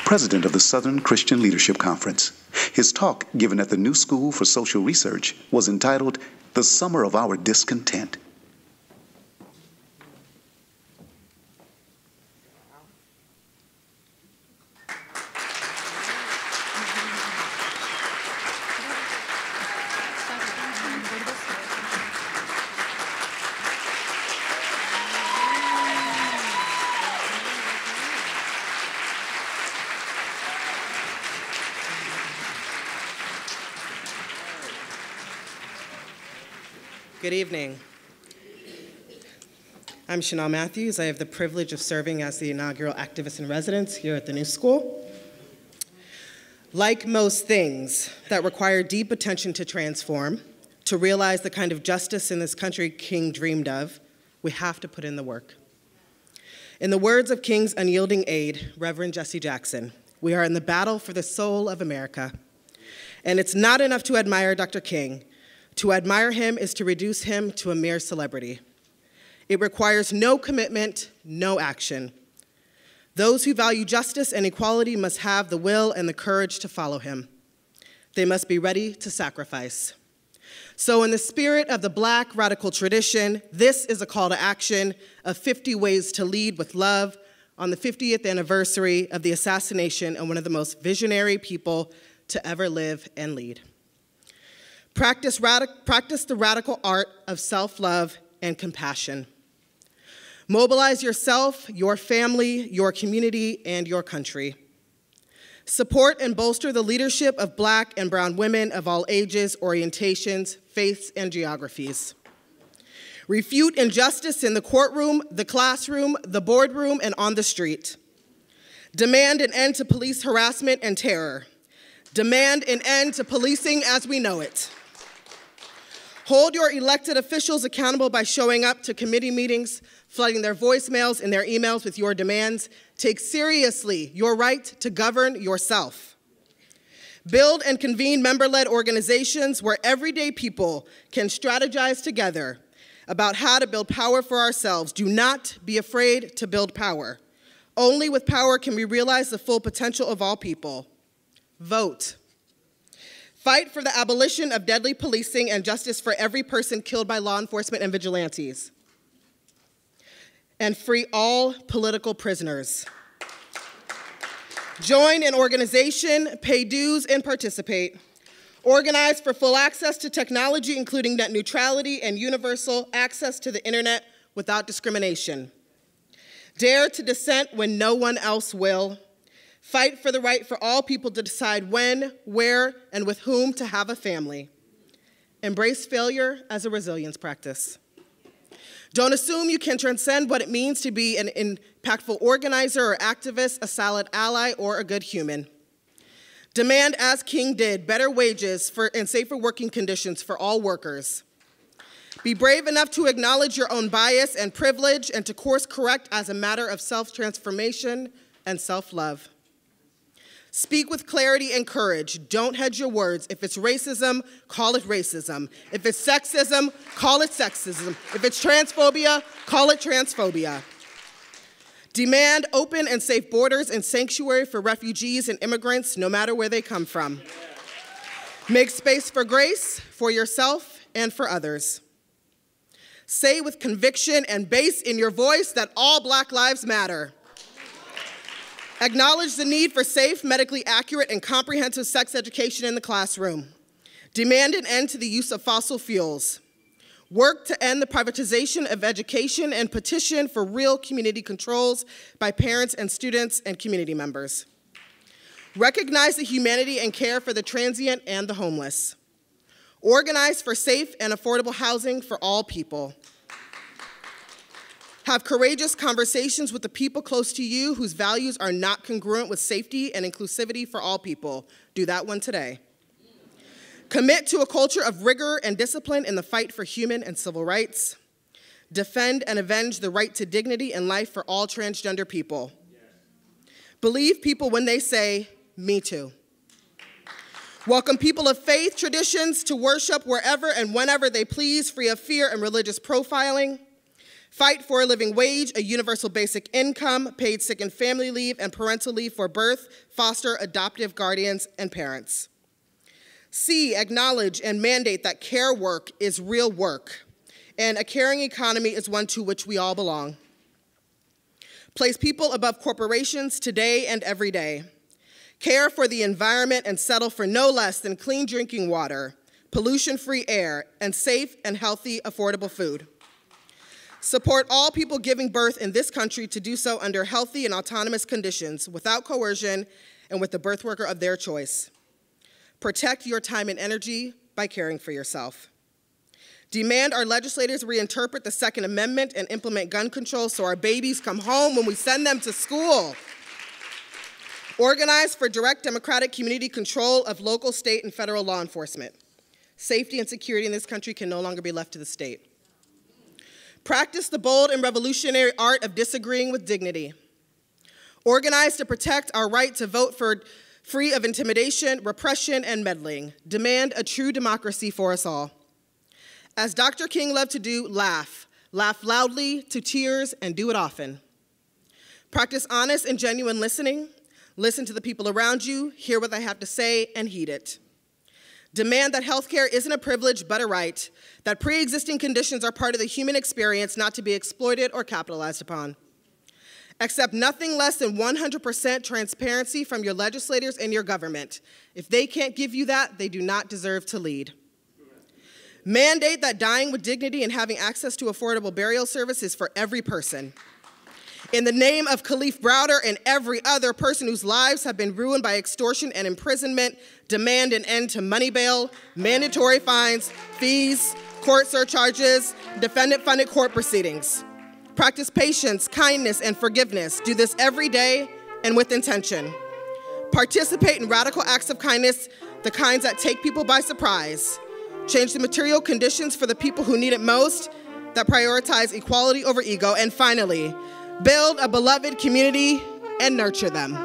[SPEAKER 2] president of the Southern Christian Leadership Conference. His talk, given at the New School for Social Research, was entitled "The Summer of Our Discontent."
[SPEAKER 22] Good evening. I'm Chanel Matthews. I have the privilege of serving as the inaugural activist in residence here at the New School. Like most things that require deep attention to transform, to realize the kind of justice in this country King dreamed of, we have to put in the work. In the words of King's unyielding aide, Reverend Jesse Jackson, we are in the battle for the soul of America. And it's not enough to admire Dr. King. To admire him is to reduce him to a mere celebrity. It requires no commitment, no action. Those who value justice and equality must have the will and the courage to follow him. They must be ready to sacrifice. So in the spirit of the Black radical tradition, this is a call to action of 50 ways to lead with love on the 50th anniversary of the assassination of one of the most visionary people to ever live and lead. Practice the radical art of self-love and compassion. Mobilize yourself, your family, your community, and your country. Support and bolster the leadership of Black and brown women of all ages, orientations, faiths, and geographies. Refute injustice in the courtroom, the classroom, the boardroom, and on the street. Demand an end to police harassment and terror. Demand an end to policing as we know it. Hold your elected officials accountable by showing up to committee meetings, flooding their voicemails and their emails with your demands. Take seriously your right to govern yourself. Build and convene member-led organizations where everyday people can strategize together about how to build power for ourselves. Do not be afraid to build power. Only with power can we realize the full potential of all people. Vote. Fight for the abolition of deadly policing and justice for every person killed by law enforcement and vigilantes. And free all political prisoners. Join an organization, pay dues, and participate. Organize for full access to technology, including net neutrality and universal access to the internet without discrimination. Dare to dissent when no one else will. Fight for the right for all people to decide when, where, and with whom to have a family. Embrace failure as a resilience practice. Don't assume you can transcend what it means to be an impactful organizer or activist, a solid ally, or a good human. Demand, as King did, better wages and safer working conditions for all workers. Be brave enough to acknowledge your own bias and privilege and to course correct as a matter of self-transformation and self-love. Speak with clarity and courage. Don't hedge your words. If it's racism, call it racism. If it's sexism, call it sexism. If it's transphobia, call it transphobia. Demand open and safe borders and sanctuary for refugees and immigrants, no matter where they come from. Make space for grace, for yourself, and for others. Say with conviction and bass in your voice that all Black lives matter. Acknowledge the need for safe, medically accurate, and comprehensive sex education in the classroom. Demand an end to the use of fossil fuels. Work to end the privatization of education and petition for real community controls by parents and students and community members. Recognize the humanity and care for the transient and the homeless. Organize for safe and affordable housing for all people. Have courageous conversations with the people close to you whose values are not congruent with safety and inclusivity for all people. Do that one today. Commit to a culture of rigor and discipline in the fight for human and civil rights. Defend and avenge the right to dignity and life for all transgender people. Believe people when they say, "Me too." Welcome people of faith traditions to worship wherever and whenever they please, free of fear and religious profiling. Fight for a living wage, a universal basic income, paid sick and family leave, and parental leave for birth, foster, adoptive guardians, and parents. C, acknowledge and mandate that care work is real work, and a caring economy is one to which we all belong. Place people above corporations today and every day. Care for the environment and settle for no less than clean drinking water, pollution-free air, and safe and healthy, affordable food. Support all people giving birth in this country to do so under healthy and autonomous conditions, without coercion, and with the birth worker of their choice. Protect your time and energy by caring for yourself. Demand our legislators reinterpret the Second Amendment and implement gun control so our babies come home when we send them to school. Organize for direct democratic community control of local, state, and federal law enforcement. Safety and security in this country can no longer be left to the state. Practice the bold and revolutionary art of disagreeing with dignity. Organize to protect our right to vote free of intimidation, repression, and meddling. Demand a true democracy for us all. As Dr. King loved to do, laugh. Laugh loudly, to tears, and do it often. Practice honest and genuine listening. Listen to the people around you, hear what they have to say, and heed it. Demand that healthcare isn't a privilege but a right, that pre-existing conditions are part of the human experience not to be exploited or capitalized upon. Accept nothing less than 100% transparency from your legislators and your government. If they can't give you that, they do not deserve to lead. Mandate that dying with dignity and having access to affordable burial service is for every person. In the name of Khalif Browder and every other person whose lives have been ruined by extortion and imprisonment, demand an end to money bail, mandatory fines, fees, court surcharges, defendant-funded court proceedings. Practice patience, kindness, and forgiveness. Do this every day and with intention. Participate in radical acts of kindness, the kinds that take people by surprise. Change the material conditions for the people who need it most, that prioritize equality over ego. And finally, build a beloved community and nurture them.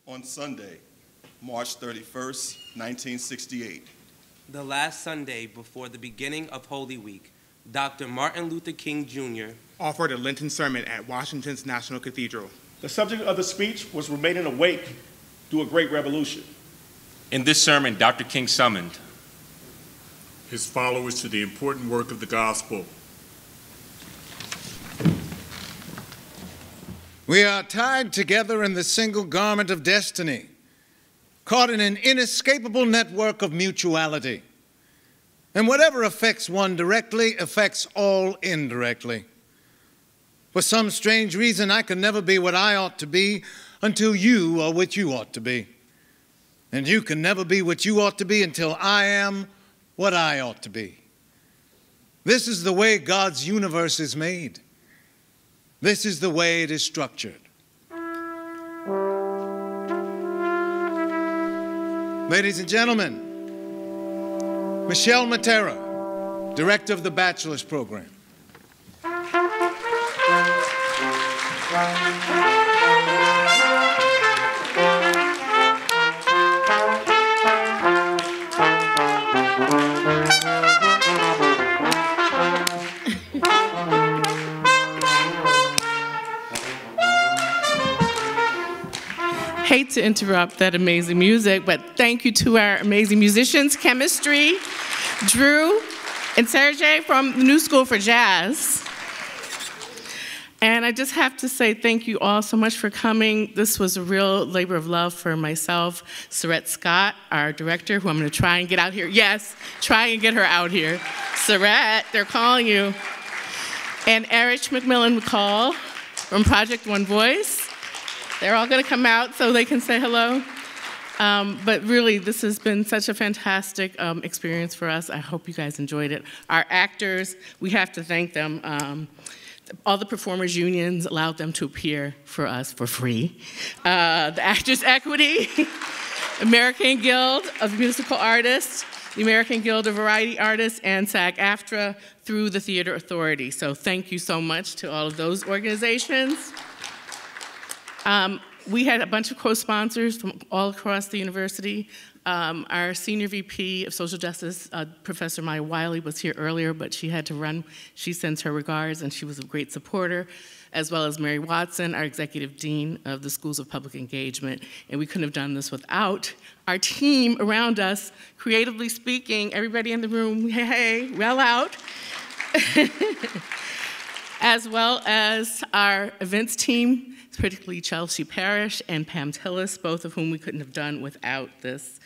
[SPEAKER 1] On Sunday, March 31st, 1968.
[SPEAKER 3] The last Sunday before the beginning of Holy Week, Dr. Martin Luther King Jr.
[SPEAKER 23] offered a Lenten sermon at Washington's National Cathedral.
[SPEAKER 24] The subject of the speech was remaining awake through a great revolution.
[SPEAKER 25] In this sermon, Dr. King summoned
[SPEAKER 26] his followers to the important work of the gospel.
[SPEAKER 7] We are tied together in the single garment of destiny, caught in an inescapable network of mutuality. And whatever affects one directly affects all indirectly. For some strange reason, I can never be what I ought to be until you are what you ought to be. And you can never be what you ought to be until I am what I ought to be. This is the way God's universe is made. This is the way it is structured. Ladies and gentlemen, Michelle Matera, Director of the Bachelor's Program.
[SPEAKER 27] Hate to interrupt that amazing music, but thank you to our amazing musicians, Chemistry, Drew, and Sergey from the New School for Jazz. And I just have to say thank you all so much for coming. This was a real labor of love for myself. Sarette Scott, our director, who I'm going to try and get out here. Yes, try and get her out here. Sarette, they're calling you. And Erich McMillan-McCall from Project1voice. They're all going to come out so they can say hello. But really, this has been such a fantastic experience for us. I hope you guys enjoyed it. Our actors, we have to thank them. All the performers' unions allowed them to appear for us for free. The Actors' Equity, American Guild of Musical Artists, the American Guild of Variety Artists, and SAG-AFTRA through the Theater Authority. So thank you so much to all of those organizations. We had a bunch of co-sponsors from all across the university. Our senior VP of social justice, Professor Maya Wiley, was here earlier, but she had to run. She sends her regards, and she was a great supporter, as well as Mary Watson, our executive dean of the Schools of Public Engagement. And we couldn't have done this without our team around us, creatively speaking, everybody in the room, hey, well out. As well as our events team, particularly Chelsea Parrish and Pam Tillis, both of whom we couldn't have done without this.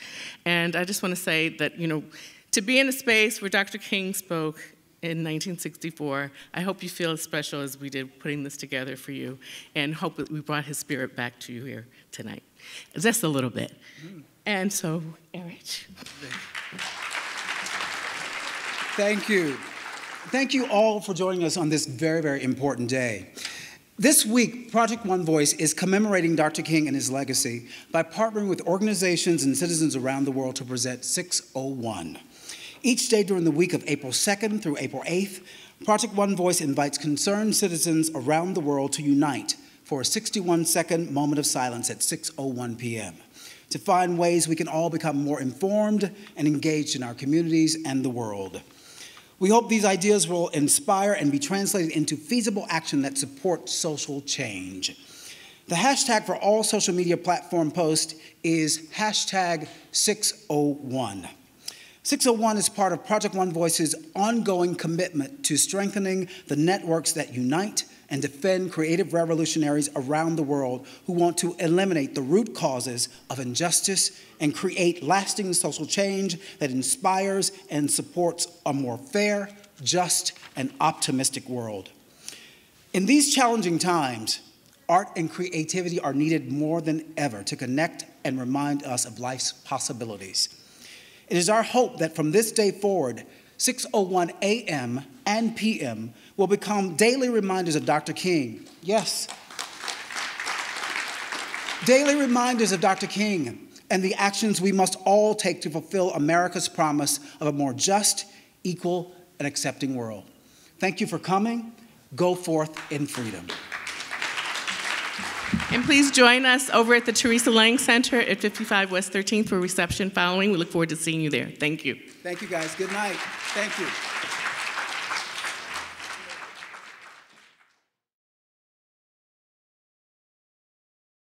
[SPEAKER 27] And I just want to say that, you know, to be in a space where Dr. King spoke in 1964, I hope you feel as special as we did putting this together for you, and hope that we brought his spirit back to you here tonight. Just a little bit. And so, Eric.
[SPEAKER 4] Thank you. Thank you all for joining us on this very, very important day. This week, Project One Voice is commemorating Dr. King and his legacy by partnering with organizations and citizens around the world to present 601. Each day during the week of April 2nd through April 8th, Project One Voice invites concerned citizens around the world to unite for a 61-second moment of silence at 6:01 p.m. to find ways we can all become more informed and engaged in our communities and the world. We hope these ideas will inspire and be translated into feasible action that supports social change. The hashtag for all social media platform posts is hashtag 601. 601 is part of Project One Voice's ongoing commitment to strengthening the networks that unite and defend creative revolutionaries around the world who want to eliminate the root causes of injustice and create lasting social change that inspires and supports a more fair, just, and optimistic world. In these challenging times, art and creativity are needed more than ever to connect and remind us of life's possibilities. It is our hope that from this day forward, 6:01 a.m. and p.m. will become daily reminders of Dr. King. Yes. Daily reminders of Dr. King and the actions we must all take to fulfill America's promise of a more just, equal, and accepting world. Thank you for coming. Go forth in freedom.
[SPEAKER 27] And please join us over at the Teresa Lang Center at 55 West 13th for reception following. We look forward to seeing you there. Thank you.
[SPEAKER 4] Thank you, guys. Good night. Thank you.